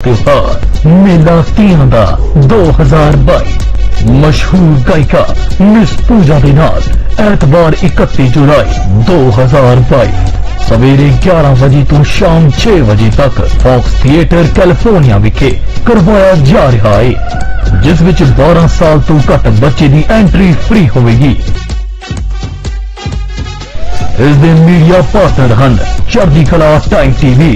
त्योहार मेला तियां दा 2022 मशहूर गायिका मिस पूजा दे नाल ऐतवार 31 जुलाई 2022 सवेरे 11 बजे तो शाम 6 बजे तक फॉक्स थिएटर कैलिफोर्निया विखे करवाया जा रहा है, जिस विच 12 साल तो घट बच्चे दी एंट्री फ्री होगी। इस दिन मीडिया पार्टनर हन चढ़दी कला टाइम टीवी।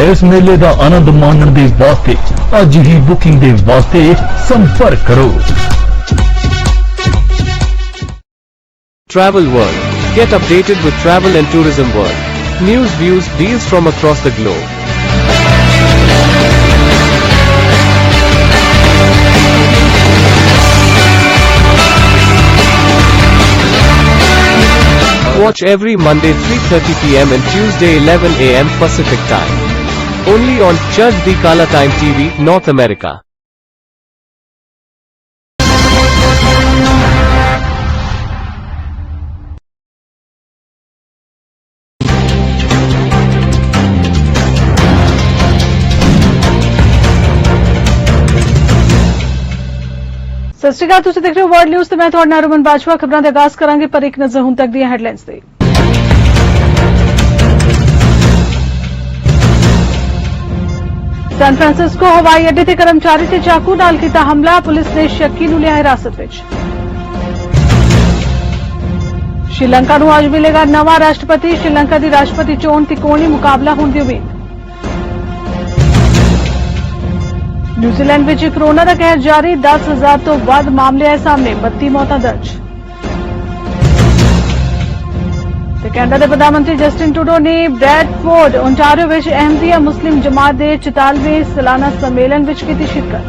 इस मेले का आनंद माणन दे वास्ते अज ही बुकिंग दे वास्ते संपर्क करो। Travel World. Get updated with travel and tourism world. News, views, deals from across the globe. Watch every Monday 3:30 p.m. and Tuesday 11 a.m. Pacific Time. Only on Church Kala Time TV, North America. सत श्री अकाल, तुसीं देख रहे हो world news ते मैं तुहाडे नाल रमन बाजवा। खबरां दा आगाज़ करांगे पर एक नज़र हुण तक दी हेडलाइंस ते। सैन फ्रांसिस्को हवाई अड्डे ते कर्मचारी ते चाकू नाल कीता हमला, पुलिस ने शक्की नूं लिया हिरासत विच। श्रीलंका नूं अज मिलेगा नवा राष्ट्रपति, श्रीलंका दी राष्ट्रपति चोण तिकोणी मुकाबला होण दी उम्मीद। न्यूजीलैंड विच कोरोना का कहर जारी, 10,000 तो वध मामले आए सामने, 32 मौतां दर्ज। कैनेडा के प्रधानमंत्री जस्टिन ट्रूडो ने ब्रैडफोर्ड ओंटारियो विच अहमदिया मुस्लिम जमात के 44वें सालाना सम्मेलन विच कीती शिरकत।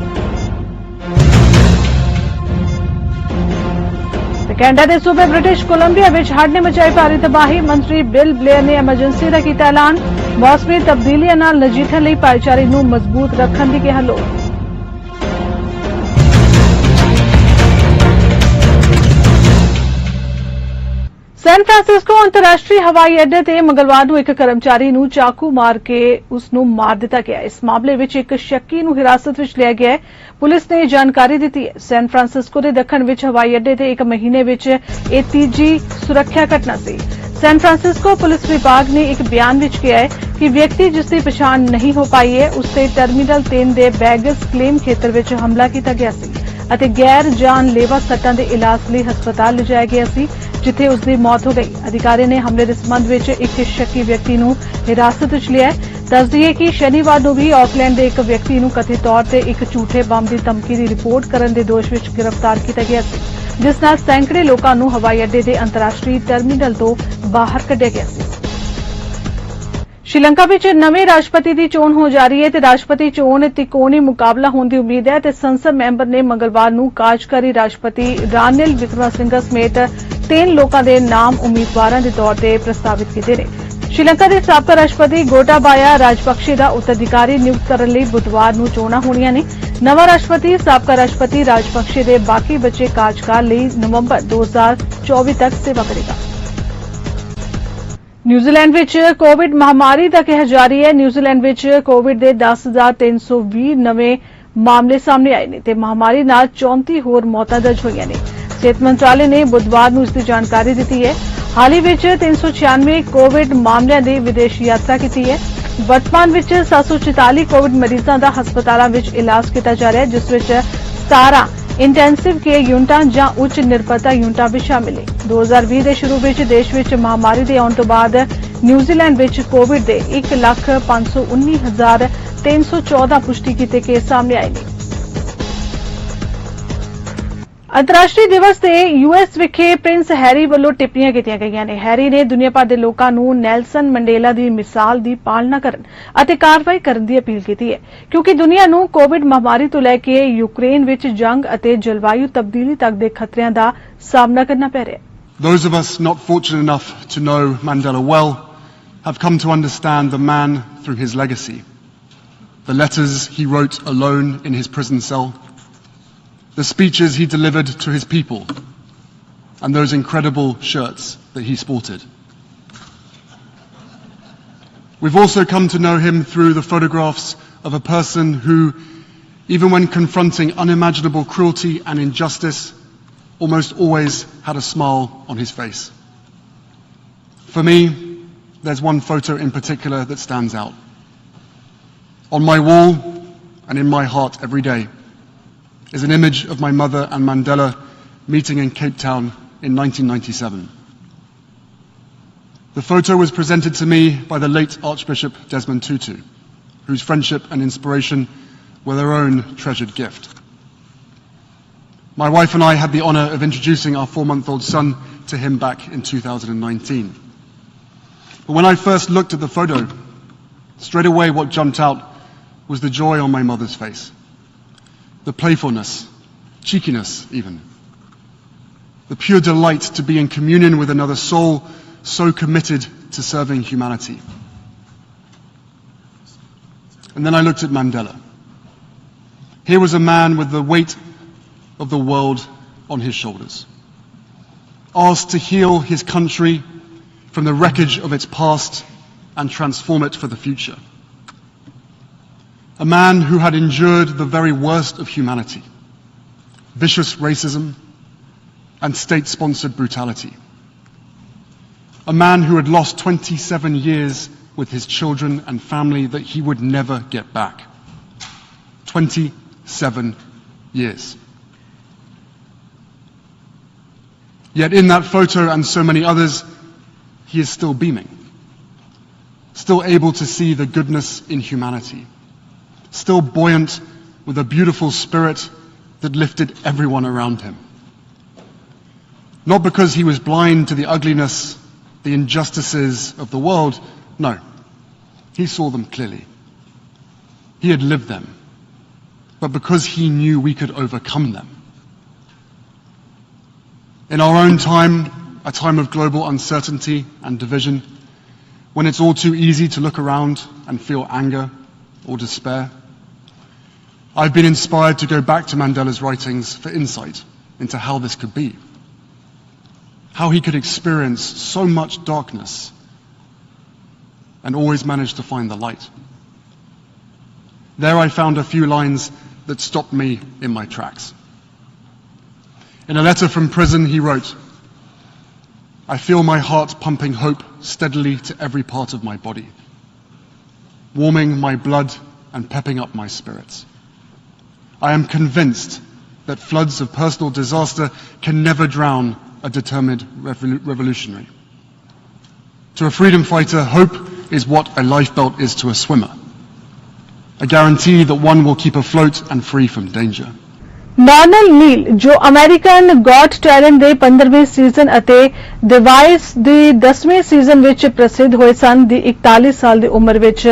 कैनेडा के सूबे ब्रिटिश कोलंबिया विच हड़ ने मचाई भारी तबाही, मंत्री बिल ब्लेयर ने एमरजेंसी का कीता ऐलान, मौसमी तब्दीलियां नाल नजीठण लई भाईचारे नूं मजबूत रखण दी किहा लोड़। सैन फ्रांसिस्को अंतरराष्ट्रीय हवाई अड्डे ते मंगलवार नूं एक कर्मचारी नूं चाकू मार के उसनूं मार दिता गया। इस मामले विच एक शक्की नूं हिरासत विच लिया गया है, पुलिस ने जानकारी दी है। सैन फ्रांसिस्को दे दखण विच हवाई अड्डे ते एक महीने विच यह तीजी सुरक्षा घटना सी। सैन फ्रांसिस्को पुलिस विभाग ने एक बयान विच कहा है कि व्यक्ति जिसकी पछाण नहीं हो पाई है उससे टर्मिनल 3 दे बैगस क्लेम खेतर विच हमला किया गया सी अते गैर जानलेवा सट्टां दे इलाज लई हस्पताल लिजाया गया सी, जिथे उसकी मौत हो गई। अधिकारी ने हमले के संबंध में एक शक्की व्यक्ति नूं हिरासत विच लिया है। दस दईए कि शनिवार नूं भी ऑकलैंड के एक व्यक्ति नूं कथित तौर पर एक झूठे बम की धमकी की रिपोर्ट करने के दोष विच गिरफ्तार किया गया सी, जिस नाल सैकड़े लोगों नूं हवाई अड्डे के अंतरराष्ट्रीय टर्मिनल तो बाहर कढ़िया गया सी। श्रीलंका विच नवे राष्ट्रपति की चोण हो जा रही है ते राष्ट्रपति चोण तिकोणी मुकाबला होने की उम्मीद है ते संसद मैंबर ने मंगलवार नूं कार्यकारी राष्ट्रपति रानिल विक्रमसिंघा समेत 3 लोगों के नाम उम्मीदवारों के तौर पर प्रस्तावित किए हैं। श्रीलंका के साबका राष्ट्रपति गोटाबाया राजपक्षे का उत्तराधिकारी नियुक्त करने लई बुधवार नूं चोणां होणीआं ने। नवा राष्ट्रपति साबका राष्ट्रपति राजपक्षे के बाकी बचे कार्यकाल लई नवंबर 2024 तक सेवा करेगा। न्यूजीलैंड विच कोविड महामारी का कहर जारी है। न्यूजीलैंड विच कोविड के 10,320 नवे मामले सामने आए ने ते महामारी नाल 34 होर मौतां दर्ज होईआं ने। सेहत मंत्रालय ने बुधवार नूं इसकी जानकारी दी है। हाल ही विच 396 कोविड मामलों की विदेश यात्रा की है। वर्तमान विच 744 कोविड मरीजों का हस्पतालों विच इलाज किया जा रहा है, जिस विच 17 इंटेंसिव केयर यूनिटां जां उच्च निर्भरता यूनिटां भी शामिल है। 2020 के शुरू में देश में महामारी के आने तो बाद न्यूजीलैंड विच कोविड के 1,519,314 पुष्टि किए केस सामने आए हैं। अंतर्राष्ट्रीय दिवस से यूएस विखे प्रिंस हैरी वालों टिप्पणियां कीतियां गईयां ने। हैरी ने दुनिया भर के लोगों नूं नेल्सन मंडेला की मिसाल की पालना करन अते कार्रवाई करने की अपील की है, क्योंकि दुनिया नूं कोविड महामारी तो लैके यूक्रेन विच जंग अते जलवायु तब्दीली तक के खतरियां का सामना करना पै रहा है। Those of us not fortunate enough to know Mandela well have come to understand the man through his legacy, the letters he wrote alone in his prison cell, the speeches he delivered to his people, and those incredible shirts that he sported. We've also come to know him through the photographs of a person who, even when confronting unimaginable cruelty and injustice, almost always had a smile on his face. For me, there's one photo in particular that stands out. On my wall and in my heart every day is an image of my mother and Mandela meeting in Cape Town in 1997. The photo was presented to me by the late Archbishop Desmond Tutu, whose friendship and inspiration were their own treasured gift. My wife and I had the honor of introducing our 4-month-old son to him back in 2019. But when I first looked at the photo, straight away what jumped out was the joy on my mother's face, the playfulness, cheekiness even, the pure delight to be in communion with another soul so committed to serving humanity. And then I looked at Mandela. Here was a man with the weight of the world on his shoulders, asked to heal his country from the wreckage of its past and transform it for the future. A man who had endured the very worst of humanity, vicious racism and state-sponsored brutality. A man who had lost 27 years with his children and family that he would never get back. 27 years. Yet in that photo and so many others, he is still beaming, still able to see the goodness in humanity, still buoyant with a beautiful spirit that lifted everyone around him. Not because he was blind to the ugliness, the injustices of the world, no. He saw them clearly. He had lived them, but because he knew we could overcome them. In our own time, a time of global uncertainty and division, when it's all too easy to look around and feel anger or despair, I've been inspired to go back to Mandela's writings for insight into how this could be, how he could experience so much darkness and always manage to find the light. There I found a few lines that stopped me in my tracks. In a letter from prison, he wrote, "I feel my heart pumping hope steadily to every part of my body, warming my blood and pepping up my spirits. I am convinced that floods of personal disaster can never drown a determined revolutionary. To a freedom fighter, hope is what a lifebelt is to a swimmer, a guarantee that one will keep afloat and free from danger." ਨੌਰਨਲ ਨੀਲ ਜੋ American ਗੌਟ talent ਦੇ 15ਵੇਂ season ਅਤੇ ਦ vice ਦੇ 10ਵੇਂ season ਵਿੱਚ ਪ੍ਰਸਿੱਧ ਹੋਏ ਸਨ ਦੀ 41 ਸਾਲ ਦੀ ਉਮਰ ਵਿੱਚ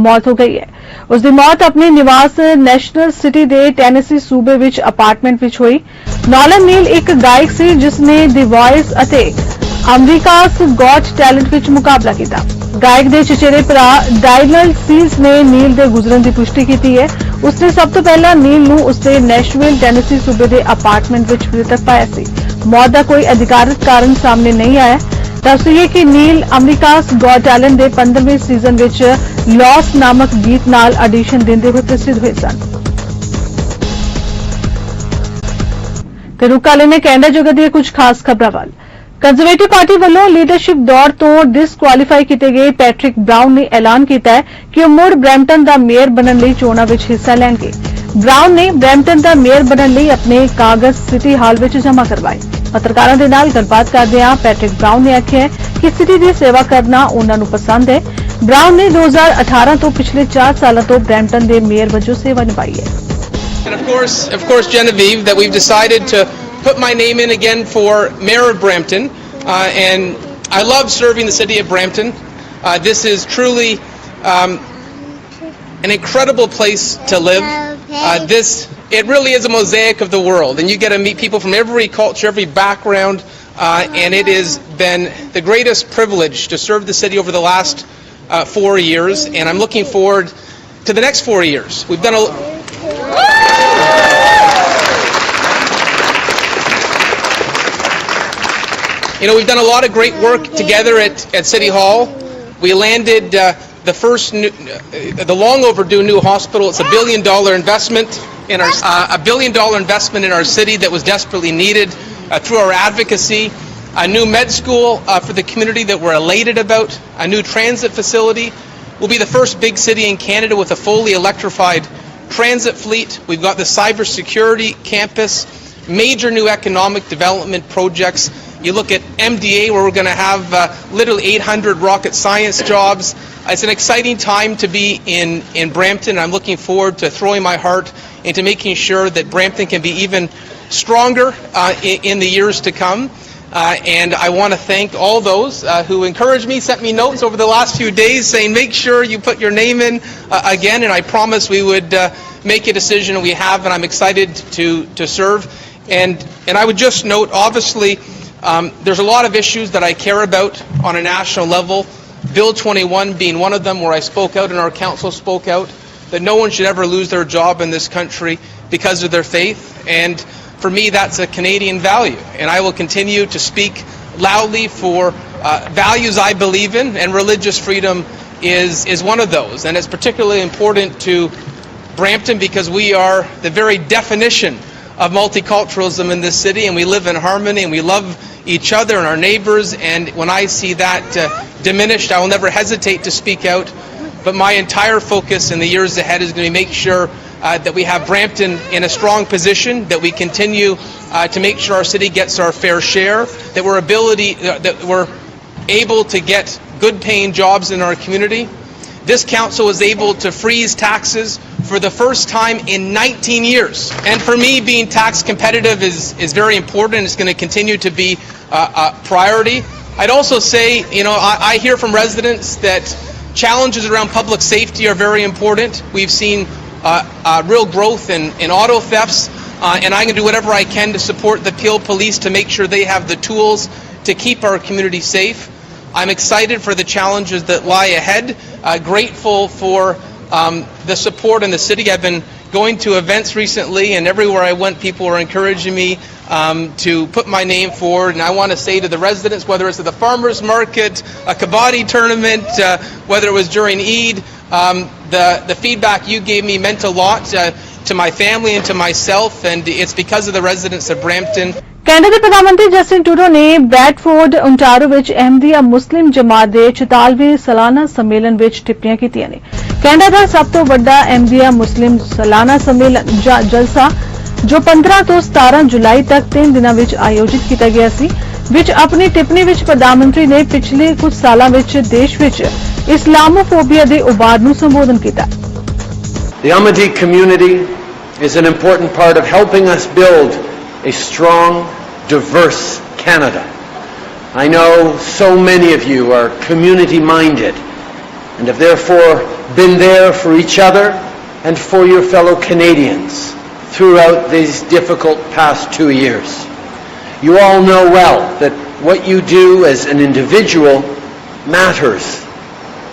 ਮੌਤ ਹੋ ਗਈ ਹੈ। ਉਸ ਦੀ ਮੌਤ ਆਪਣੇ ਨਿਵਾਸ ਨੈਸ਼ਨਲ ਸਿਟੀ ਦੇ ਟੈਨੇਸੀ ਸੂਬੇ ਵਿੱਚ ਅਪਾਰਟਮੈਂਟ ਵਿੱਚ ਹੋਈ। ਨੌਰਨਲ ਨੀਲ ਇੱਕ ਗਾਇਕ ਸੀ ਜਿਸ ਨੇ ਦ ਵਾਇਸ ਅਤੇ ਅਮਰੀਕਾਸ ਗੌਟ ਟੈਲੈਂਟ ਵਿੱਚ ਮੁਕਾਬਲਾ ਕੀਤਾ। ਗਾਇਕ ਦੇ ਚਚੇਰੇ ਭਰਾ ਡਾਇਨਲ ਸੀਲਸ ਨੇ ਨੀਲ ਦੇ ਗੁਜ਼ਰਨ ਦੀ ਪੁਸ਼ਟੀ ਕੀਤੀ ਹੈ। ਉਸਨੇ ਸਭ ਤੋਂ ਪਹਿਲਾਂ ਨੀਲ ਨੂੰ ਉਸਦੇ ਨੈਸ਼ਵਿਲ ਟੈਨੇਸੀ ਸੂਬੇ ਦੇ ਅਪਾਰਟਮੈਂਟ ਵਿੱਚ ਮ੍ਰਿਤਕ ਪਾਇਆ ਸੀ। ਮੌਤ ਦਾ ਕੋਈ ਅਧਿਕਾਰਤ ਕਾਰਨ ਸਾਹਮਣੇ ਨਹੀਂ ਆਇਆ। ਦੱਸ ਦਈਏ ਕਿ ਨੀਲ ਅਮਰੀਕਾਸ ਗੌਟ ਟੈਲੈਂਟ ਦੇ 15ਵੇਂ ਸੀਜ਼ਨ ਵਿੱਚ ਲੌਸ ਨਾਮਕ ਗੀਤ ਨਾਲ ਆਡੀਸ਼ਨ ਦਿੰਦੇ ਹੋਏ ਪ੍ਰਸਿੱਧ ਹੋਏ ਸਨ। ਤੇ ਰੁਕ ਲੈਣੇ ਕੈਨੇਡਾ ਜਗਤ ਦੀਆਂ ਕੁਝ ਖਾਸ ਖਬਰਾਂ ਵੱਲ। ਕੰਜ਼ਰਵੇਟਿਵ ਪਾਰਟੀ ਵੱਲੋਂ ਲੀਡਰਸ਼ਿਪ ਦੌੜ ਤੋਂ ਡਿਸਕੁਆਲੀਫਾਈ ਕੀਤੇ ਗਏ ਪੈਟਰਿਕ ਬਰਾਊਨ ਨੇ ਐਲਾਨ ਕੀਤਾ ਹੈ ਕਿ ਉਹ ਮੁੜ ਬਰੈਂਪਟਨ ਦਾ ਮੇਅਰ ਬਣਨ ਲਈ ਚੋਣਾਂ ਵਿੱਚ ਹਿੱਸਾ ਲੈਣਗੇ। ਬਰਾਊਨ ਨੇ ਬਰੈਂਪਟਨ ਦਾ ਮੇਅਰ ਬਣਨ ਲਈ ਆਪਣੇ ਕਾਗਜ਼ ਸਿਟੀ ਹਾਲ ਵਿੱਚ ਜਮ੍ਹਾਂ ਕਰਵਾਏ। ਪੱਤਰਕਾਰਾਂ ਦੇ ਨਾਲ ਗੱਲਬਾਤ ਕਰਦਿਆਂ ਪੈਟਰਿਕ ਬਰਾਊਨ ਨੇ ਆਖਿਆ ਕਿ ਸਿਟੀ ਦੀ ਸੇਵਾ ਕਰਨਾ ਉਹਨਾਂ ਨੂੰ ਪਸੰਦ ਹੈ। ਬਰਾਊਨ ਨੇ 2018 ਤੋਂ ਪਿਛਲੇ 4 ਸਾਲਾਂ ਤੋਂ ਬਰੈਂਪਟਨ ਦੇ ਮੇਅਰ ਵਜੋਂ ਸੇਵਾ ਨਿਭਾਈ ਹੈ। And of course, Genevieve, that we've decided to put my name in again for Mayor of Brampton, and I love serving the city of Brampton. This is truly an incredible place to live. It really is a mosaic of the world, and you get to meet people from every culture, every background, and it has been the greatest privilege to serve the city over the last 4 years, and I'm looking forward to the next 4 years. We've done we've done a lot of great work together at City Hall. We landed the long overdue new hospital. It's $1 billion investment in our $1 billion investment in our city that was desperately needed through our advocacy. A new med school for the community that we're elated about. A new transit facility. We'll be the first big city in Canada with a fully electrified transit fleet. We've got the cybersecurity campus. Major new economic development projects. You look at MDA, where we're going to have literally 800 rocket science jobs. It's an exciting time to be in Brampton. I'm looking forward to throwing my heart into making sure that Brampton can be even stronger in the years to come. And I want to thank all those who encouraged me, sent me notes over the last few days saying, make sure you put your name in again, and I promised we would make a decision, and we have, and I'm excited to serve. And I would just note, obviously, there's a lot of issues that I care about on a national level, Bill 21 being one of them, where I spoke out and our council spoke out, that no one should ever lose their job in this country because of their faith. And for me, that's a Canadian value, and I will continue to speak loudly for values I believe in, and religious freedom is one of those. And it's particularly important to Brampton because we are the very definition of multiculturalism in this city, and we live in harmony, and we love each other and our neighbors. And when I see that diminished, I will never hesitate to speak out. But my entire focus in the years ahead is going to make sure that we have Brampton in a strong position, that we continue to make sure our city gets our fair share, that we're able to get good paying jobs in our community. This council was able to freeze taxes for the first time in 19 years. And for me, being tax competitive is very important. It's going to continue to be a priority. I'd also say, I hear from residents that challenges around public safety are very important. We've seen real growth in auto thefts, and I'm going to do whatever I can to support the Peel Police to make sure they have the tools to keep our community safe. I'm excited for the challenges that lie ahead, grateful for the support in the city. I've been going to events recently, and everywhere I went, people were encouraging me to put my name forward. And I want to say to the residents, whether it's at the farmers market, a kabaddi tournament, whether it was during Eid, the feedback you gave me meant a lot to my family and to myself, and it's because of the residents of Brampton. Canada ਦੇ ਪ੍ਰਧਾਨ ਮੰਤਰੀ Justin Trudeau ਨੇ Bradford Ontario ਵਿੱਚ ਅਹਿਮਦੀਆ ਮੁਸਲਿਮ ਜਮਾਤ ਦੇ 44ਵੇਂ ਸਾਲਾਨਾ ਸੰਮੇਲਨ ਵਿੱਚ ਟਿੱਪਣੀਆਂ ਕੀਤੀਆਂ ਨੇ। ਕੈਨੇਡਾ ਦਾ ਸਭ ਤੋਂ ਵੱਡਾ ਅਹਿਮਦੀਆ ਮੁਸਲਿਮ ਸਾਲਾਨਾ ਸੰਮੇਲਨ ਜਾਂ ਜਲਸਾ ਜੋ 15 ਤੋਂ 17 ਜੁਲਾਈ ਤੱਕ 3 ਦਿਨਾਂ ਵਿੱਚ ਆਯੋਜਿਤ ਕੀਤਾ ਗਿਆ ਸੀ, ਵਿੱਚ ਆਪਣੀ ਟਿੱਪਣੀ ਵਿੱਚ ਪ੍ਰਧਾਨ ਮੰਤਰੀ ਨੇ ਪਿਛਲੇ ਕੁਝ ਸਾਲਾਂ ਵਿੱਚ ਦੇਸ਼ ਵਿੱਚ ਇਸਲਾਮੋਫੋਬੀਆ ਦੇ ਉਭਾਰ ਨੂੰ ਸੰਬੋਧਨ ਕੀਤਾ। The Ahmadi community is an important part of helping us build a strong, diverse Canada. I know so many of you are community-minded and have therefore been there for each other and for your fellow Canadians throughout these difficult past 2 years. You all know well that what you do as an individual matters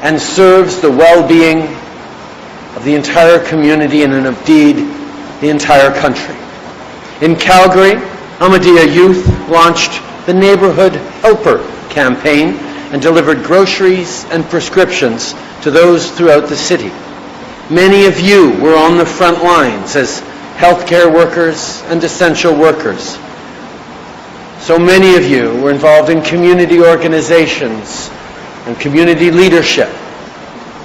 and serves the well-being of the entire community and indeed the entire country. In Calgary, Ahmadiyya Youth launched the Neighborhood Helper campaign and delivered groceries and prescriptions to those throughout the city. Many of you were on the front lines as healthcare workers and essential workers. So many of you were involved in community organizations and community leadership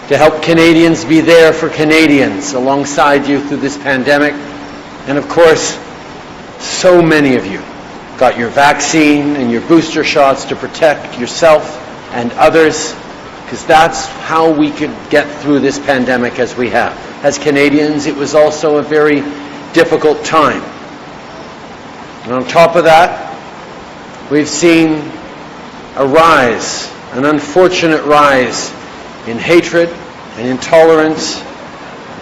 to help Canadians be there for Canadians alongside you through this pandemic. And of course, so many of you got your vaccine and your booster shots to protect yourself and others, because that's how we could get through this pandemic as we have. As Canadians, it was also a very difficult time. And on top of that, we've seen a rise, an unfortunate rise in hatred and intolerance,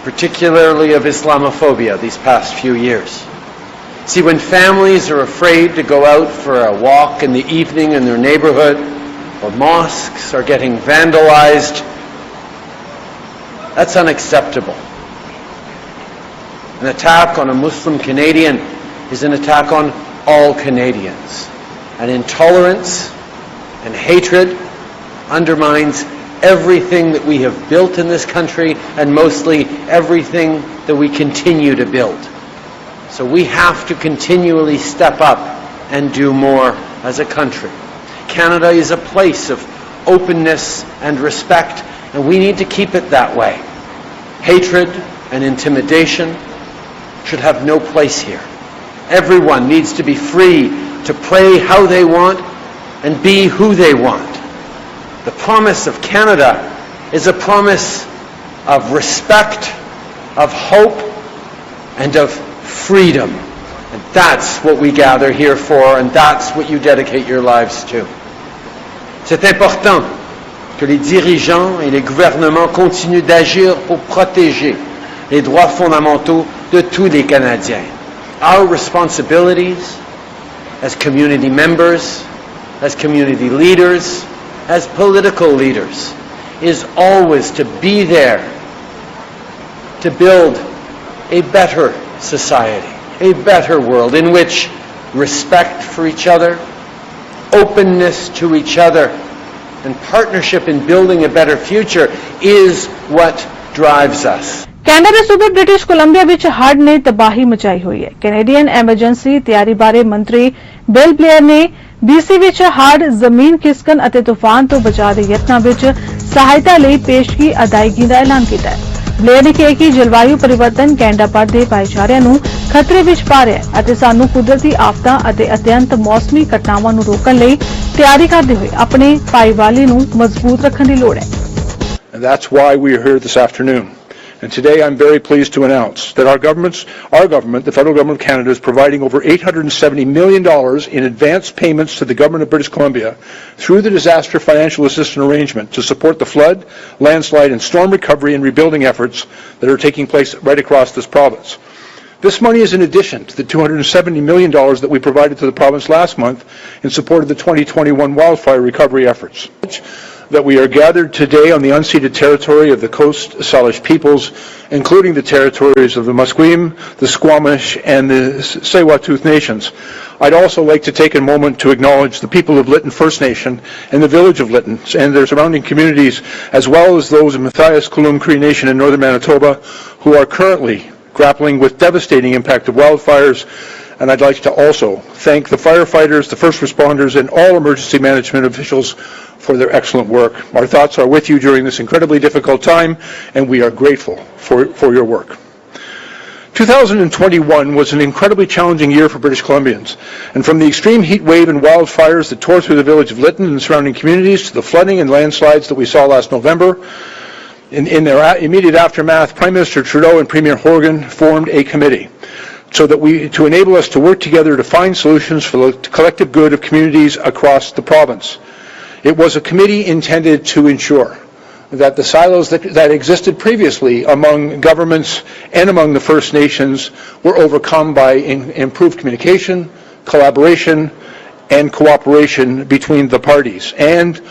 particularly of Islamophobia these past few years. See, when families are afraid to go out for a walk in the evening in their neighborhood, or mosques are getting vandalized, that's unacceptable. An attack on a Muslim Canadian is an attack on all Canadians. And intolerance and hatred undermines everything that we have built in this country and mostly everything that we continue to build. So we have to continually step up and do more as a country. Canada is a place of openness and respect, and we need to keep it that way. Hatred and intimidation should have no place here. Everyone needs to be free to pray how they want and be who they want. The promise of Canada is a promise of respect, of hope, and of freedom. And that's what we gather here for, and that's what you dedicate your lives to. C'est important que les dirigeants et les gouvernements continuent d'agir pour protéger les droits fondamentaux de tous les Canadiens. Our responsibilities as community members, as community leaders, as political leaders, is always to be there to build a better society, a better world in which respect for each other, openness to each other, and partnership in building a better future is what drives us. Canada ਦੇ ਸੂਬੇ British Columbia ਵਿੱਚ ਹੜ੍ਹ ਨੇ ਤਬਾਹੀ ਮਚਾਈ ਹੋਈ ਹੈ। Canadian emergency ਤਿਆਰੀ ਬਾਰੇ ਮੰਤਰੀ ਬਿਲ ਬਲੇਅਰ ਨੇ BC ਵਿੱਚ ਹੜ੍ਹ, ਜ਼ਮੀਨ ਖਿਸਕਣ ਅਤੇ ਤੂਫਾਨ ਤੋਂ ਬਚਾਅ ਦੇ ਯਤਨਾਂ ਵਿੱਚ ਸਹਾਇਤਾ ਲਈ ਪੇਸ਼ਗੀ ਅਦਾਇਗੀ ਦਾ ਐਲਾਨ ਕੀਤਾ ਹੈ। ਬਲੇਅਰ ਨੇ ਕਿਹਾ ਕਿ ਜਲਵਾਯੂ ਪਰਿਵਰਤਨ ਕੈਨੇਡਾ ਭਰ ਦੇ ਭਾਈਚਾਰਿਆਂ ਨੂੰ ਖਤਰੇ ਵਿੱਚ ਪਾ ਰਿਹਾ ਹੈ ਅਤੇ ਸਾਨੂੰ ਕੁਦਰਤੀ ਆਫਤਾਂ ਅਤੇ ਅਤਿਅੰਤ ਮੌਸਮੀ ਘਟਨਾਵਾਂ ਨੂੰ ਰੋਕਣ ਲਈ ਤਿਆਰੀ ਕਰਦੇ ਹੋਏ ਆਪਣੇ ਭਾਈਵਾਲੀ ਨੂੰ ਮਜ਼ਬੂਤ ਰੱਖਣ ਦੀ ਲੋੜ ਹੈ। And that's why we are here this afternoon. And today I'm very pleased to announce that our government, the federal government of Canada, is providing over $870 million in advance payments to the government of British Columbia through the Disaster Financial Assistance Arrangement to support the flood, landslide, and storm recovery and rebuilding efforts that are taking place right across this province. This money is in addition to the $270 million that we provided to the province last month in support of the 2021 wildfire recovery efforts. That we are gathered today on the unceded territory of the Coast Salish peoples, including the territories of the Musqueam, the Squamish, and the Tsleil-Waututh nations. I'd also like to take a moment to acknowledge the people of Lytton First Nation and the village of Lytton and their surrounding communities, as well as those of Matthias Kulum Cree Nation in northern Manitoba, who are currently grappling with devastating impact of wildfires. And I'd like to also thank the firefighters, the first responders, and all emergency management officials for their excellent work. Our thoughts are with you during this incredibly difficult time, and we are grateful for your work. 2021 was an incredibly challenging year for British Columbians, and from the extreme heat wave and wildfires that tore through the village of Lytton and surrounding communities to the flooding and landslides that we saw last November, in their immediate aftermath, Prime Minister Trudeau and Premier Horgan formed a committee to enable us to work together to find solutions for the collective good of communities across the province. It was a committee intended to ensure that the silos that existed previously among governments and among the First Nations were overcome by improved communication, collaboration, and cooperation between the parties. And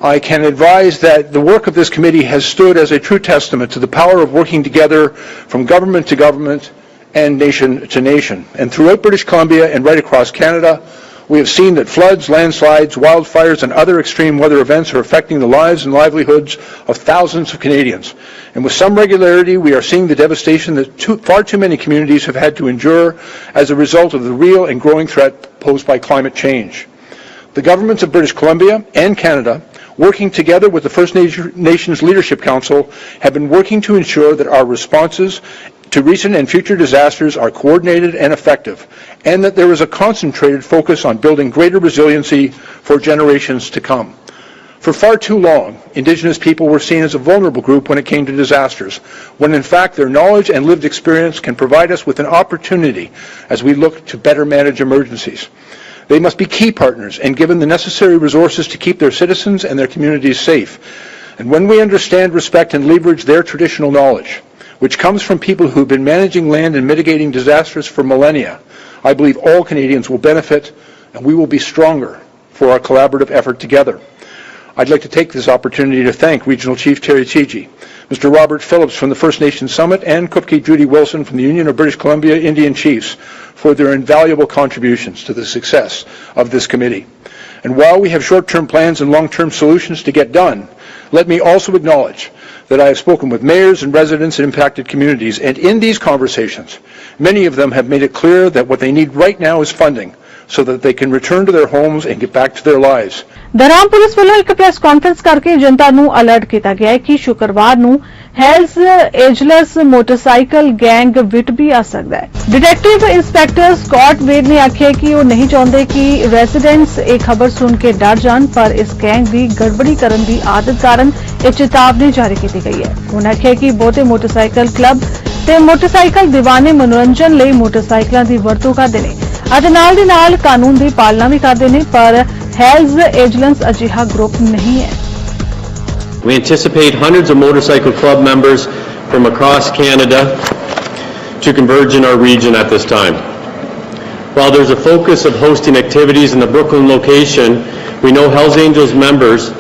I can advise that the work of this committee has stood as a true testament to the power of working together from government to government and nation to nation. And throughout British Columbia and right across Canada, we have seen that floods, landslides, wildfires, and other extreme weather events are affecting the lives and livelihoods of thousands of Canadians. And with some regularity, we are seeing the devastation that far too many communities have had to endure as a result of the real and growing threat posed by climate change. The governments of British Columbia and Canada, working together with the First Nations Leadership Council, have been working to ensure that our responses to recent and future disasters are coordinated and effective, and that there is a concentrated focus on building greater resiliency for generations to come. For far too long, Indigenous people were seen as a vulnerable group when it came to disasters, when in fact their knowledge and lived experience can provide us with an opportunity as we look to better manage emergencies. They must be key partners and given the necessary resources to keep their citizens and their communities safe. And when we understand, respect, and leverage their traditional knowledge, which comes from people who have been managing land and mitigating disasters for millennia, I believe all Canadians will benefit and we will be stronger for our collaborative effort together. I'd like to take this opportunity to thank Regional Chief Terry Teegee, Mr. Robert Phillips from the First Nations Summit, and Kupke Judy Wilson from the Union of British Columbia Indian Chiefs for their invaluable contributions to the success of this committee. And while we have short-term plans and long-term solutions to get done, let me also acknowledge that I have spoken with mayors and residents in impacted communities, and in these conversations, many of them have made it clear that what they need right now is funding so that they can return to their homes and get back to their lives. Durham police ਵੱਲੋਂ ਇੱਕ press conference ਕਰਕੇ ਜਨਤਾ ਨੂੰ alert ਕੀਤਾ ਗਿਆ ਹੈ ਕਿ ਸ਼ੁੱਕਰਵਾਰ ਨੂੰ ਹੈਲਸ ਏਜਲਸ ਮੋਟਰਸਾਈਕਲ ਗੈਂਗ ਵਿਟ ਵੀ ਆ ਸਕਦਾ ਹੈ। ਡਿਟੈਕਟਿਵ ਇੰਸਪੈਕਟਰ ਸਕਾਟ ਵੇਡ ਨੇ ਆਖਿਆ ਕਿ ਉਹ ਨਹੀਂ ਚਾਹੁੰਦੇ ਕਿ ਰੈਜ਼ੀਡੈਂਟਸ ਇਹ ਖਬਰ ਸੁਣ ਕੇ ਡਰ ਜਾਣ, ਪਰ ਇਸ ਗੈਂਗ ਦੀ ਗੜਬੜੀ ਕਰਨ ਦੀ ਆਦਤ ਕਾਰਨ ਇਹ ਚੇਤਾਵਨੀ ਜਾਰੀ ਕੀਤੀ ਗਈ ਹੈ। ਉਹਨਾਂ ਆਖਿਆ ਕਿ ਬਹੁਤੇ ਮੋਟਰਸਾਈਕਲ ਕਲੱਬ ਤੇ ਮੋਟਰਸਾਈਕਲ ਦੀਵਾਨੇ ਮਨੋਰੰਜਨ ਲਈ ਮੋਟਰਸਾਈਕਲਾਂ ਦੀ ਵਰਤੋਂ ਕਰਦੇ ਨੇ ਅਤੇ ਨਾਲ ਦੀ ਨਾਲ ਕਾਨੂੰਨ ਦੀ ਪਾਲਣਾ ਵੀ ਕਰਦੇ ਨੇ, ਪਰ ਹੈਲਸ ਏਜਲਸ ਅਜਿਹਾ ਗਰੁੱਪ ਨਹੀਂ ਹੈ। We anticipate hundreds of motorcycle club members from across Canada to converge in our region at this time. While there's a focus of hosting activities in the Brooklyn location, we know Hells Angels members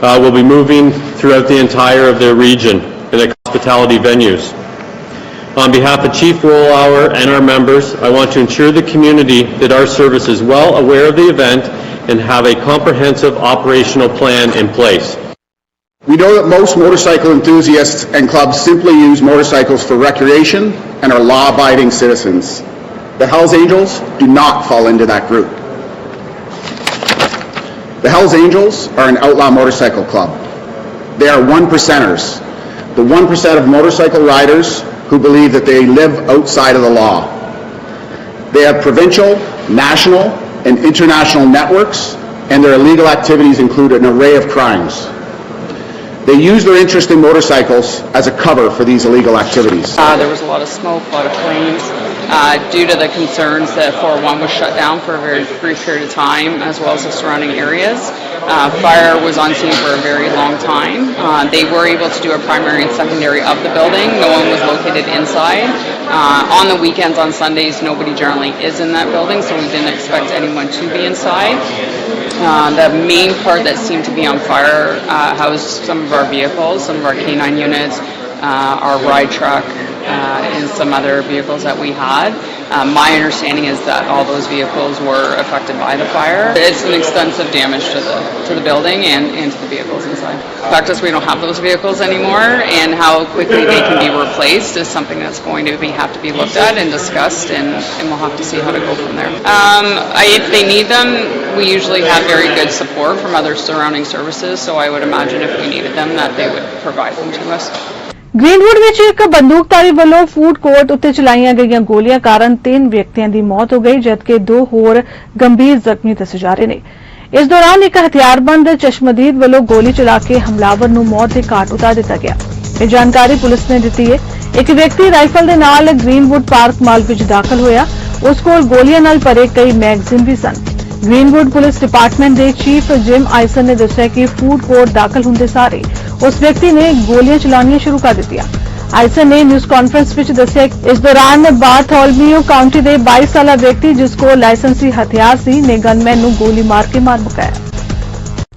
will be moving throughout the entire of their region in hospitality venues. On behalf of Chief Rollauer and our members, I want to ensure the community that our service is well aware of the event and have a comprehensive operational plan in place. We know that most motorcycle enthusiasts and clubs simply use motorcycles for recreation and are law-abiding citizens. The Hells Angels do not fall into that group. The Hells Angels are an outlaw motorcycle club. They are 1%ers, the 1% of motorcycle riders who believe that they live outside of the law. They have provincial, national, and international networks, and their illegal activities include an array of crimes. They use their interest in motorcycles as a cover for these illegal activities. There was a lot of smoke, a lot of flames, due to the concerns that 401 was shut down for a very brief period of time, as well as the surrounding areas. Fire was on scene for a very long time. They were able to do a primary and secondary of the building. No one was located inside. On the weekends, on Sundays, nobody generally is in that building, so we didn't expect anyone to be inside. The main part that seemed to be on fire housed some of our vehicles, some of our K9 units, our ride truck, and some other vehicles that we had. My understanding is that all those vehicles were affected by the fire. It's an extensive damage to the building and to the vehicles inside. In practice, we don't have those vehicles anymore, and how quickly they can be replaced is something that's going to have to be looked at and discussed, and we'll have to see how to go from there. If they need them, we usually have very good support from other surrounding services, so I would imagine if we needed them that they would provide them to us. ਗ੍ਰੀਨਵੁੱਡ ਵਿੱਚ ਇੱਕ ਬੰਦੂਕਧਾਰੀ ਵੱਲੋਂ food court ਉੱਤੇ ਚਲਾਈਆਂ ਗਈਆਂ ਗੋਲੀਆਂ ਕਾਰਨ 3 ਵਿਅਕਤੀਆਂ ਦੀ ਮੌਤ ਹੋ ਗਈ, ਜਦਕਿ 2 ਹੋਰ ਗੰਭੀਰ ਜ਼ਖਮੀ ਦੱਸੇ ਜਾ ਰਹੇ ਨੇ। ਇਸ ਦੌਰਾਨ ਇੱਕ ਹਥਿਆਰਬੰਦ ਚਸ਼ਮਦੀਦ ਵੱਲੋਂ ਗੋਲੀ ਚਲਾ ਕੇ ਹਮਲਾਵਰ ਨੂੰ ਮੌਤ ਦੇ ਘਾਟ ਉਤਾਰ ਦਿੱਤਾ ਗਿਆ। ਇਹ ਜਾਣਕਾਰੀ ਪੁਲਿਸ ਨੇ ਦਿੱਤੀ ਹੈ। ਇੱਕ ਵਿਅਕਤੀ ਰਾਈਫਲ ਦੇ ਨਾਲ ਗ੍ਰੀਨਵੁੱਡ ਪਾਰਕ ਮਾਲ ਵਿੱਚ ਦਾਖਲ ਹੋਇਆ। ਉਸ ਕੋਲ ਗੋਲੀਆਂ ਨਾਲ ਭਰੇ ਕਈ ਮੈਗਜ਼ੀਨ ਵੀ ਸਨ। ਗ੍ਰੀਨਵੁੱਡ ਪੁਲਿਸ ਡਿਪਾਰਟਮੈਂਟ ਦੇ ਚੀਫ ਜਿਮ ਆਇਸਨ ਨੇ ਦੱਸਿਆ ਕਿ ਫੂਡ ਕੋਰਟ ਦਾਖਲ ਹੁੰਦੇ ਸਾਰੇ ਉਸ ਵਿਅਕਤੀ ਨੇ ਗੋਲੀਆਂ ਚਲਾਉਣੀਆਂ ਸ਼ੁਰੂ ਕਰ ਦਿੱਤੀਆਂ। ਆਇਸਨ ਨੇ ਨਿਊਜ਼ ਕਾਨਫਰੰਸ ਵਿੱਚ ਦੱਸਿਆ ਕਿ ਇਸ ਦੌਰਾਨ ਬਾਰਥੋਲੋਮਿਓ ਕਾਉਂਟੀ ਦੇ 22 ਸਾਲਾ ਵਿਅਕਤੀ ਜਿਸ ਕੋਲ ਲਾਇਸੈਂਸੀ ਹਥਿਆਰ ਸੀ ਨੇ ਗਨਮੈਨ ਨੂੰ ਗੋਲੀ ਮਾਰ ਕੇ ਮਾਰ ਮੁਕਾਇਆ।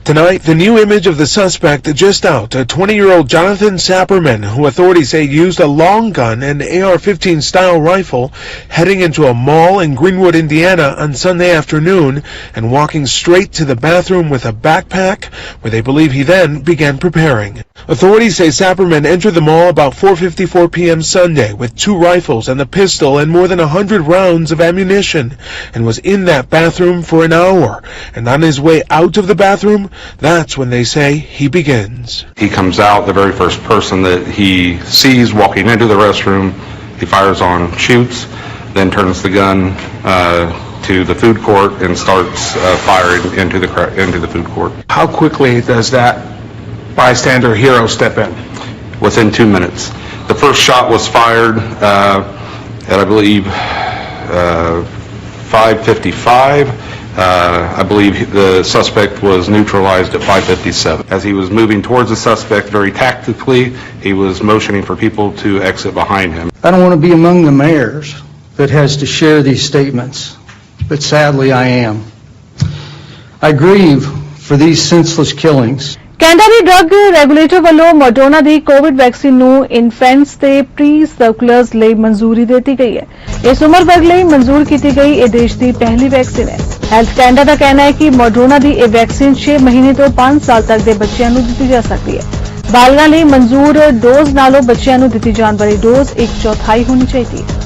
Tonight, the new image of the suspect just out, a 20-year-old Jonathan Sapperman, who authorities say used a long gun and AR-15 style rifle, heading into a mall in Greenwood, Indiana on Sunday afternoon and walking straight to the bathroom with a backpack, where they believe he then began preparing. Authorities say Sapperman entered the mall about 4:54 p.m. Sunday with 2 rifles and a pistol and more than 100 rounds of ammunition, and was in that bathroom for an hour. And on his way out of the bathroom, that's when they say he begins. He comes out, the very first person that he sees walking into the restroom, he fires on, shoots, then turns the gun to the food court and starts firing into the food court. How quickly does that bystander hero step in? Within 2 minutes. The first shot was fired at, I believe, 5:55. I believe the suspect was neutralized at 5:57. As he was moving towards the suspect very tactically, he was motioning for people to exit behind him. I don't want to be among the mayors that has to share these statements, but sadly I am. I grieve for these senseless killings. Canada the drug regulator ਵੱਲੋਂ Moderna ਦੀ Covid vaccine ਨੂੰ ਇਨਫੈਂਟਸ ਤੇ pre ਸਰਕੂਲਰਸ ਲਈ ਮਨਜ਼ੂਰੀ ਦਿੱਤੀ ਗਈ ਹੈ। ਇਸ ਉਮਰ ਵਰਗ ਲਈ ਮਨਜ਼ੂਰ ਕੀਤੀ ਗਈ ਇਹ ਦੇਸ਼ ਦੀ ਪਹਿਲੀ ਵੈਕਸੀਨ ਹੈ। ਹੈਲਥ ਕੈਨੇਡਾ ਦਾ ਕਹਿਣਾ ਹੈ ਕਿ ਮੋਡਰਨਾ ਦੀ ਇਹ ਵੈਕਸੀਨ 6 ਮਹੀਨੇ ਤੋਂ 5 ਸਾਲ ਤੱਕ ਦੇ ਬੱਚਿਆਂ ਨੂੰ ਦਿੱਤੀ ਜਾ ਸਕਦੀ ਹੈ। ਬਾਲਗਾਂ ਲਈ ਮਨਜ਼ੂਰ ਡੋਜ਼ ਨਾਲੋਂ ਬੱਚਿਆਂ ਨੂੰ ਦਿੱਤੀ ਜਾਣ ਵਾਲੀ ਡੋਜ਼ 1/4 ਹੋਣੀ ਚਾਹੀਦੀ ਹੈ।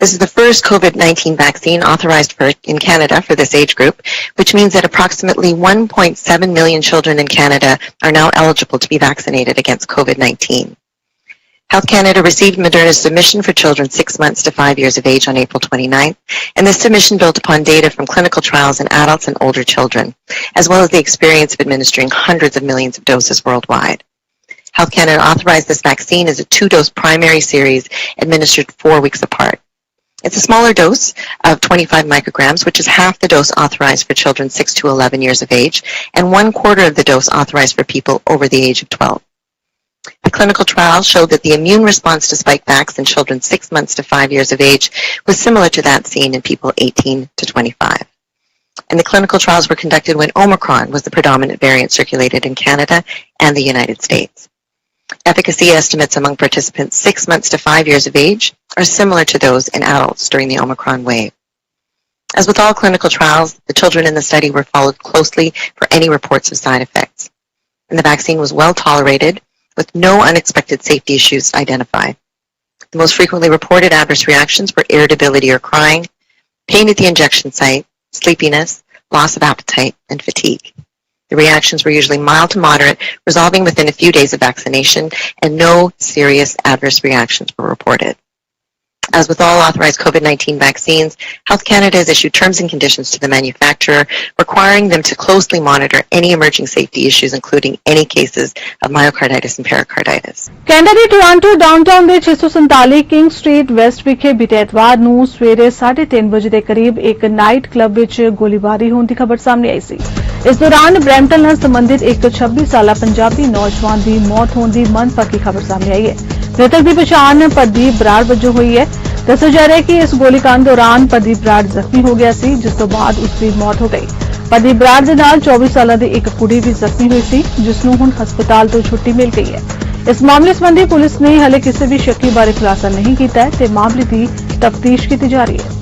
This is the first COVID-19 vaccine authorized in Canada for this age group, which means that approximately 1.7 million children in Canada are now eligible to be vaccinated against COVID-19. Health Canada received Moderna's submission for children 6 months to 5 years of age on April 29th, and this submission built upon data from clinical trials in adults and older children, as well as the experience of administering hundreds of millions of doses worldwide. Health Canada authorized this vaccine as a 2-dose primary series administered 4 weeks apart. It's a smaller dose of 25 micrograms, which is half the dose authorized for children 6 to 11 years of age, and 1/4 of the dose authorized for people over the age of 12. The clinical trial showed that the immune response to Spikevax in children 6 months to 5 years of age was similar to that seen in people 18 to 25. And the clinical trials were conducted when Omicron was the predominant variant circulated in Canada and the United States. Efficacy estimates among participants 6 months to 5 years of age are similar to those in adults during the Omicron wave. As with all clinical trials, the children in the study were followed closely for any reports of side effects. And the vaccine was well tolerated, with no unexpected safety issues identified. The most frequently reported adverse reactions were irritability or crying, pain at the injection site, sleepiness, loss of appetite, and fatigue. The reactions were usually mild to moderate, resolving within a few days of vaccination, and no serious adverse reactions were reported. As with all authorized COVID-19 vaccines, Health Canada has issued terms and conditions to the manufacturer, requiring them to closely monitor any emerging safety issues, including any cases of myocarditis and pericarditis. Canada ਦੇ Toronto downtown ਦੇ 647 king street West ਵਿਖੇ ਬੀਤੇ ਐਤਵਾਰ ਨੂੰ ਸਵੇਰੇ 3:30 ਵਜੇ ਦੇ ਕਰੀਬ ਇੱਕ ਨਾਈਟ ਕਲੱਬ ਵਿੱਚ ਗੋਲੀਬਾਰੀ ਹੋਣ ਦੀ ਖਬਰ ਸਾਹਮਣੇ ਆਈ ਸੀ। ਇਸ ਦੌਰਾਨ ਬਰੈਂਪਟਨ ਨਾਲ ਸੰਬੰਧਿਤ ਇੱਕ 26 ਸਾਲਾ ਪੰਜਾਬੀ ਨੌਜਵਾਨ ਦੀ ਮੌਤ ਹੋਣ ਦੀ ਮੰਦਭਾਗੀ ਖਬਰ ਸਾਹਮਣੇ ਆਈ ਹੈ। ਮ੍ਰਿਤਕ ਦੀ ਪਛਾਣ ਪ੍ਰਦੀਪ ਬਰਾੜ ਵਜੋਂ ਹੋਈ ਹੈ। ਦੱਸਿਆ ਜਾ ਰਿਹਾ ਹੈ ਕਿ ਇਸ ਗੋਲੀकांड ਦੌਰਾਨ ਪ੍ਰਦੀਪ ਬਰਾੜ ਜ਼ਖਮੀ ਹੋ ਗਿਆ ਸੀ, ਜਿਸ ਤੋਂ ਬਾਅਦ ਉਸ ਦੀ ਮੌਤ ਹੋ ਗਈ। ਪ੍ਰਦੀਪ ਬਰਾੜ ਦੇ ਨਾਲ 24 ਸਾਲਾਂ ਦੀ ਇੱਕ ਕੁੜੀ ਵੀ ਜ਼ਖਮੀ ਹੋਈ ਸੀ, ਜਿਸ ਨੂੰ ਹੁਣ ਹਸਪਤਾਲ ਤੋਂ ਛੁੱਟੀ ਮਿਲ ਗਈ ਹੈ। ਇਸ ਮਾਮਲੇ ਸੰਬੰਧੀ ਪੁਲਿਸ ਨੇ ਹਾਲੇ ਕਿਸੇ ਵੀ ਸ਼ੱਕੀ ਬਾਰੇ ਖੁਲਾਸਾ ਨਹੀਂ ਕੀਤਾ ਹੈ ਤੇ ਮਾਮਲੇ ਦੀ ਤਫਤੀਸ਼ ਕੀਤੀ ਜਾ ਰਹੀ ਹੈ।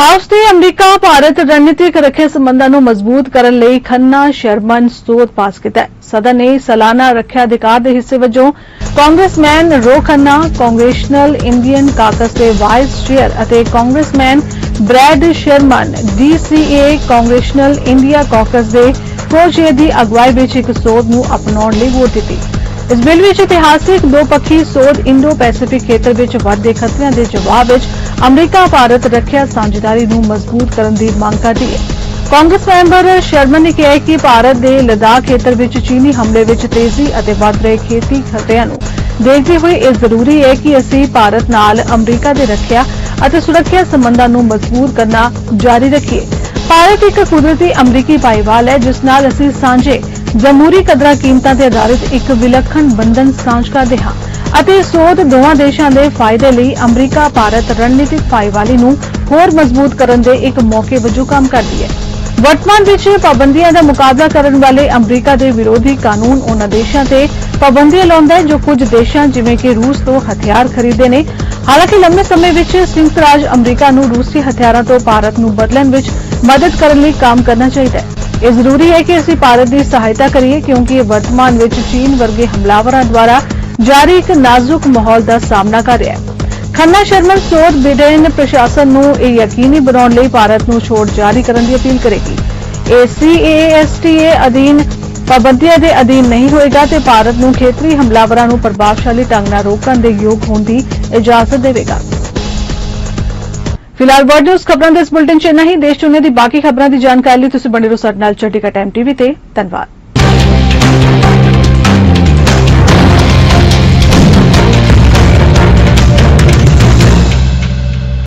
ਹਾਊਸ ਨੇ ਅਮਰੀਕਾ ਭਾਰਤ ਰਣਨੀਤਿਕ ਰੱਖਿਆ ਸੰਬੰਧਾਂ ਨੂੰ ਮਜ਼ਬੂਤ ਕਰਨ ਲਈ ਖੰਨਾ ਸ਼ਰਮਨ ਸੋਧ ਪਾਸ ਕੀਤਾ ਹੈ। ਸਦਨ ਨੇ ਸਾਲਾਨਾ ਰੱਖਿਆ ਅਧਿਕਾਰ ਦੇ ਹਿੱਸੇ ਵਜੋਂ congressman Ro Khanna, congressional Indian caucus ਦੇ ਵਾਈਸ ਚੇਅਰ ਅਤੇ congressman Brad Sherman DCA congressional India caucus ਦੇ ਕੋ-ਚੇਅਰ ਦੀ ਅਗਵਾਈ ਵਿੱਚ ਇੱਕ ਸੋਧ ਨੂੰ ਅਪਣਾਉਣ ਲਈ ਵੋਟ ਦਿੱਤੀ। ਇਸ ਬਿੱਲ ਵਿੱਚ ਇਤਿਹਾਸਿਕ ਦੋ-ਪੱਖੀ ਸੋਧ ਇੰਡੋ ਪੈਸੀਫਿਕ ਖੇਤਰ ਵਿੱਚ ਵੱਧਦੇ ਖਤਰਿਆਂ ਦੇ ਜਵਾਬ ਵਿੱਚ ਅਮਰੀਕਾ ਭਾਰਤ ਰੱਖਿਆ ਸਾਂਝੇਦਾਰੀ ਨੂੰ ਮਜ਼ਬੂਤ ਕਰਨ ਦੀ ਮੰਗ ਕਰਦੀ ਹੈ। ਕਾਂਗਰਸ ਮੈਂਬਰ ਸ਼ਰਮਨ ਨੇ ਕਿਹਾ ਕਿ ਭਾਰਤ ਦੇ ਲੱਦਾਖ ਖੇਤਰ ਵਿੱਚ ਚੀਨੀ ਹਮਲੇ ਵਿੱਚ ਤੇਜ਼ੀ ਅਤੇ ਵੱਧ ਰਹੇ ਖੇਤੀ ਖਤਰਿਆਂ ਨੂੰ ਦੇਖਦੇ ਹੋਏ ਇਹ ਜ਼ਰੂਰੀ ਹੈ ਕਿ ਅਸੀਂ ਭਾਰਤ ਨਾਲ ਅਮਰੀਕਾ ਦੇ ਰੱਖਿਆ ਅਤੇ ਸੁਰੱਖਿਆ ਸੰਬੰਧਾਂ ਨੂੰ ਮਜ਼ਬੂਤ ਕਰਨਾ ਜਾਰੀ ਰੱਖੀਏ। ਭਾਰਤ ਇੱਕ ਕੁਦਰਤੀ ਅਮਰੀਕੀ ਭਾਈਵਾਲ ਹੈ, ਜਿਸ ਨਾਲ ਅਸੀਂ ਸਾਂਝੇ ਜਮਹੂਰੀ ਕਦਰਾਂ ਕੀਮਤਾਂ ਤੇ ਆਧਾਰਿਤ ਇੱਕ ਵਿਲੱਖਣ ਬੰਧਨ ਸਾਂਝ ਕਰਦੇ ਹਾਂ ਅਤੇ ਸੋਧ ਦੋਵਾਂ ਦੇਸ਼ਾਂ ਦੇ ਫਾਇਦੇ ਲਈ ਅਮਰੀਕਾ ਭਾਰਤ ਰਣਨੀਤਿਕ ਭਾਈਵਾਲੀ ਨੂੰ ਹੋਰ ਮਜ਼ਬੂਤ ਕਰਨ ਦੇ ਇੱਕ ਮੌਕੇ ਵਜੋਂ ਕੰਮ ਕਰਦੀ ਹੈ। ਵਰਤਮਾਨ ਵਿੱਚ ਪਾਬੰਦੀਆਂ ਦਾ ਮੁਕਾਬਲਾ ਕਰਨ ਵਾਲੇ ਅਮਰੀਕਾ ਦੇ ਵਿਰੋਧੀ ਕਾਨੂੰਨ ਉਹਨਾਂ ਦੇਸ਼ਾਂ ਤੇ ਪਾਬੰਦੀਆਂ ਲਾਉਂਦਾ ਹੈ ਜੋ ਕੁਝ ਦੇਸ਼ਾਂ ਜਿਵੇਂ ਕਿ ਰੂਸ ਤੋਂ ਹਥਿਆਰ ਖਰੀਦਦੇ ਨੇ। ਹਾਲਾਂਕਿ ਲੰਮੇ ਸਮੇਂ ਵਿੱਚ ਸੰਯੁਕਤ ਰਾਜ ਅਮਰੀਕਾ ਨੂੰ ਰੂਸੀ ਹਥਿਆਰਾਂ ਤੋਂ ਭਾਰਤ ਨੂੰ ਬਦਲਣ ਵਿੱਚ ਮਦਦ ਕਰਨ ਲਈ ਕੰਮ ਕਰਨਾ ਚਾਹੀਦਾ ਹੈ। ਇਹ ਜ਼ਰੂਰੀ ਹੈ ਕਿ ਅਸੀਂ ਭਾਰਤ ਦੀ ਸਹਾਇਤਾ ਕਰੀਏ, ਕਿਉਂਕਿ ਇਹ ਵਰਤਮਾਨ ਵਿੱਚ ਚੀਨ ਵਰਗੇ ਹਮਲਾਵਰਾਂ ਦੁਆਰਾ ਜਾਰੀ ਇੱਕ ਨਾਜ਼ੁਕ ਮਾਹੌਲ ਦਾ ਸਾਹਮਣਾ ਕਰ ਰਿਹਾ ਹੈ। ਖੰਨਾ ਸ਼ਰਮਨ ਸੋਧ ਬਿਡੇਨ ਪ੍ਰਸ਼ਾਸਨ ਨੂੰ ਇਹ ਯਕੀਨੀ ਬਣਾਉਣ ਲਈ ਭਾਰਤ ਨੂੰ ਛੋਟ ਜਾਰੀ ਕਰਨ ਦੀ ਅਪੀਲ ਕਰੇਗੀ। ਇਹ CASTA ਅਧੀਨ ਪਾਬੰਦੀਆਂ ਦੇ ਅਧੀਨ ਨਹੀਂ ਹੋਏਗਾ ਤੇ ਭਾਰਤ ਨੂੰ ਖੇਤਰੀ ਹਮਲਾਵਰਾਂ ਨੂੰ ਪ੍ਰਭਾਵਸ਼ਾਲੀ ਢੰਗ ਨਾਲ ਰੋਕਣ ਦੇ ਯੋਗ ਹੋਣ ਦੀ ਇਜਾਜ਼ਤ ਦੇਵੇਗਾ। ਫਿਲਹਾਲ ਵਰਲਡ ਨਿਊਜ਼ ਖਬਰਾਂ ਦੇ ਇਸ ਬੁਲੇਟਿਨ 'ਚ ਇੰਨਾ ਹੀ। ਦੇਸ਼ ਦੁਨੀਆ ਦੀ ਬਾਕੀ ਖਬਰਾਂ ਦੀ ਜਾਣਕਾਰੀ ਲਈ ਤੁਸੀਂ ਬਣੇ ਰਹੋ ਸਾਡੇ ਨਾਲ ਚੰਡੀਗੜ੍ਹ ਟਾਈਮ TV ਤੇ। ਧੰਨਵਾਦ।